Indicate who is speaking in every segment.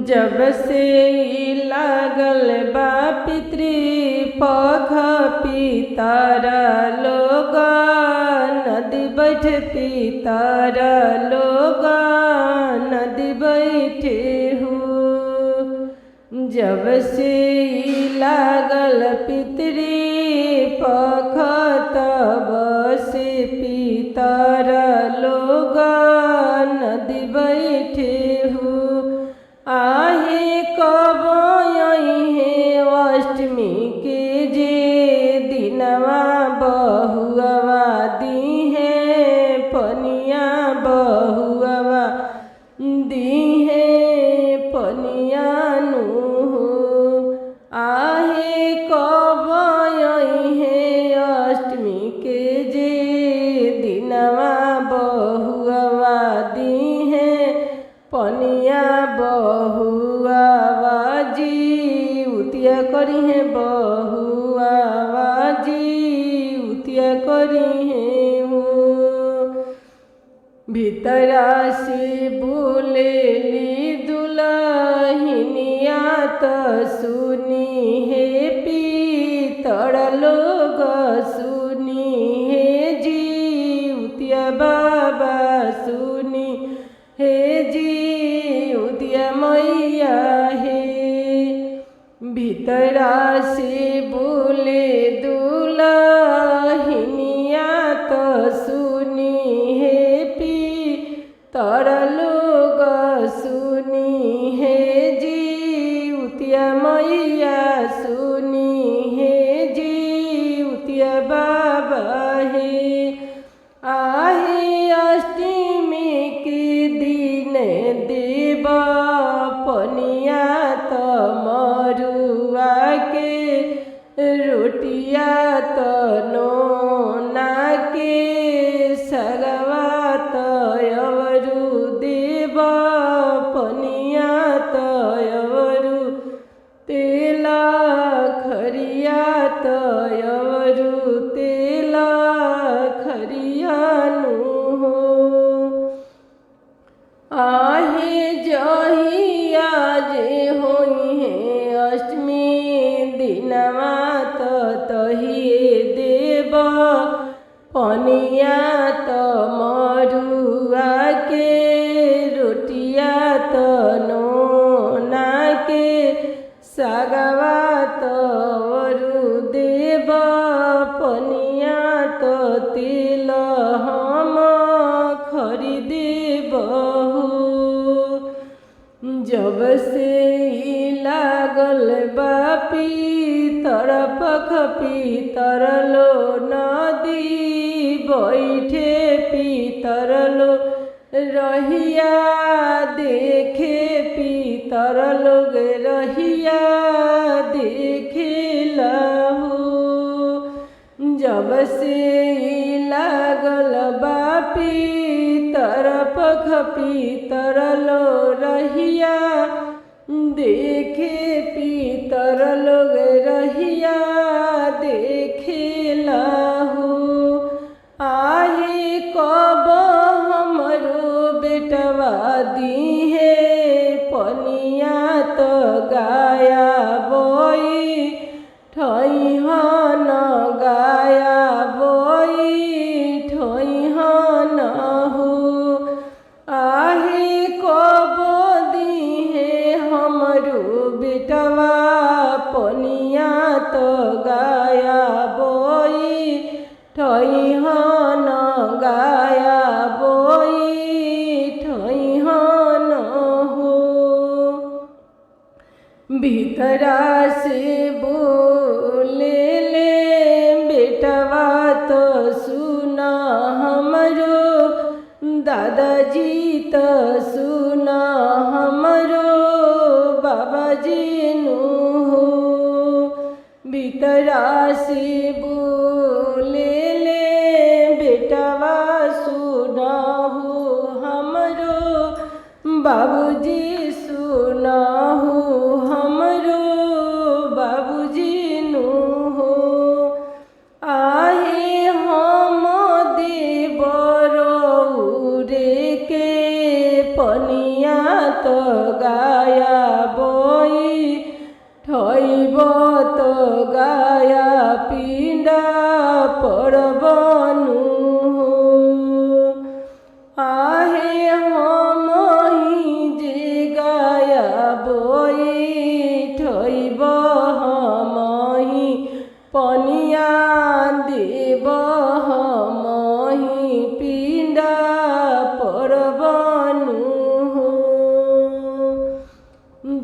Speaker 1: जब से लागल बा पितृपक्ष पितारा लोग नदी बैठ पितारा लोग नदी बैठे हो। जब से लागल पितृपक्ष तब से पितारा लोग नदी बैठे हो। आहे कब अइहे अष्टमी के जे दिनवा बहुआ दीहे पनिया बहुआ दीहे पनिया नु। आहे कब अइहे अष्टमी के जे दिनवा बहुआ दीहे पनिया बहुआ जी उतिया करी है बहुआ जी उतिया करी है हो। भीतरा से बोलेली दुल्हनिया तो सुनी है पीतर लोग सुनी है जी उतिया बाबा सुनी हे जी उदिया मैया हे। भीतरा से बोले दुल्हनिया तो सुनी है पीतर लोग सुनी है जी उतिया मैया सुनी है जी उतिया बाबा हे। आहे अष्टमी के दिन देव पनिया तो मरुआ के रोटिया तो नोना के सगवा तो अवरु देव पनिया तो अवरु तेला खरिया तो अवरु तेला खरिया नु हो। आहे जहिया जे होई है अष्टमी दिनवा तो तहिए देव पनिया तो मरुआ के रोटिया तो नोना के सागवा तो अवरु देव पनिया तो तेल हम खरीदे बहु। जब से लागल बा पितर पक्ष पितर लो नदी बैठे पितर लो रहिया देखे पितर लोग रहिया देखे लहू। जब से लागल बा पितर पक्ष पितर लो रहिया देखे पितर लोग रहिया देखे लहू। आहे कब हमरो बेटवा दीहे पनिया तो गाया बोई ठइहन गाया बोई ठइहन हो। आहे कब दीहे हमरो बेटवा पनिया तो गाया बोई ठइहन गाया बोई ठइहन हो। भीतरा से बोले ले बेटवा तो सुना हमरो दादाजी तो सुना हमरो बाबाजी नु हो। भीतरा से बोले ले बेटवा सुना हो हमरो बाबूजी सुना हो हमरो बाबूजी नु हो। आहे हम देवर रे के पन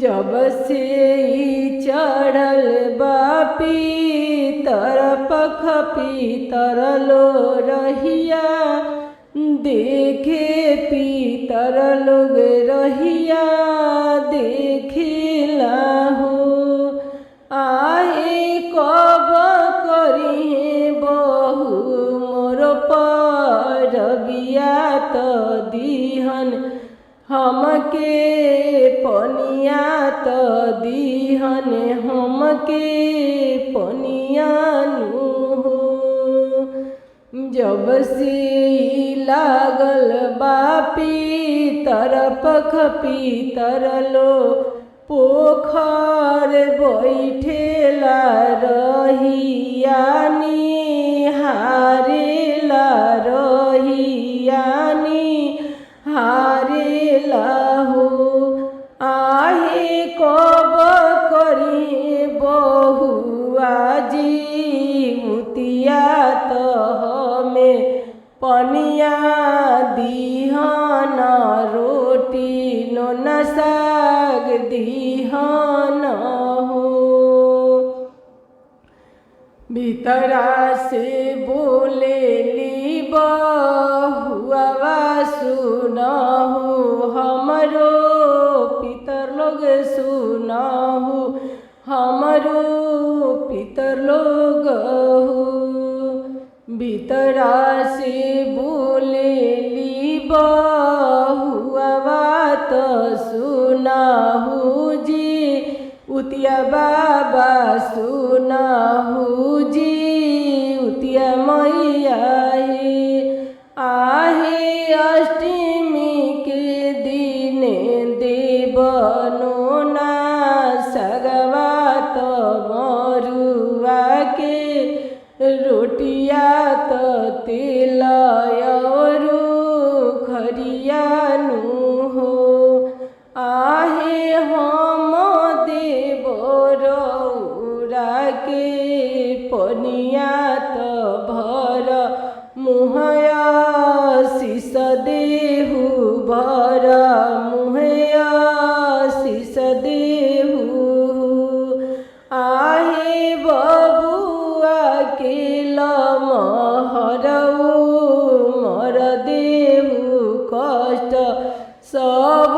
Speaker 1: जब से ई चढ़ल बापी तर पख पीतर लो रहिया देखे पीतर लोग रहिया देखिला हो आहे कब करिहे बहु मोर परबिया त दिहन हमके पनिया त दिहन हमके पनिया नु हो जब से लागल बापी तर पख पीतर लो पोखर बैठेला रहिया निहारेला रहिया निहारेला हो आहे कब करी बहुआ जी मुतिया में पनिया दिहन रोटी न साग दिहन हो भीतरा से बोलेली बहुआ सुनहु हमरो पितर लोग सुनहु हमरो पितर लोग भीतरा से बोलेली बहुआ त सुनहु जी उतिया बाबा सुनहु जी उतिया मैया आहे अष्टमी के दिन देवनो ना सगवा त मरुआ के रोटिया त तेलयरू खरिया नु हो आहे हम देवरौरा के पनिया त भर मुहया शिष देहु भर मुहया शिष देहु आहे बबुआ के लमहरऊ मर देहु कष्ट सब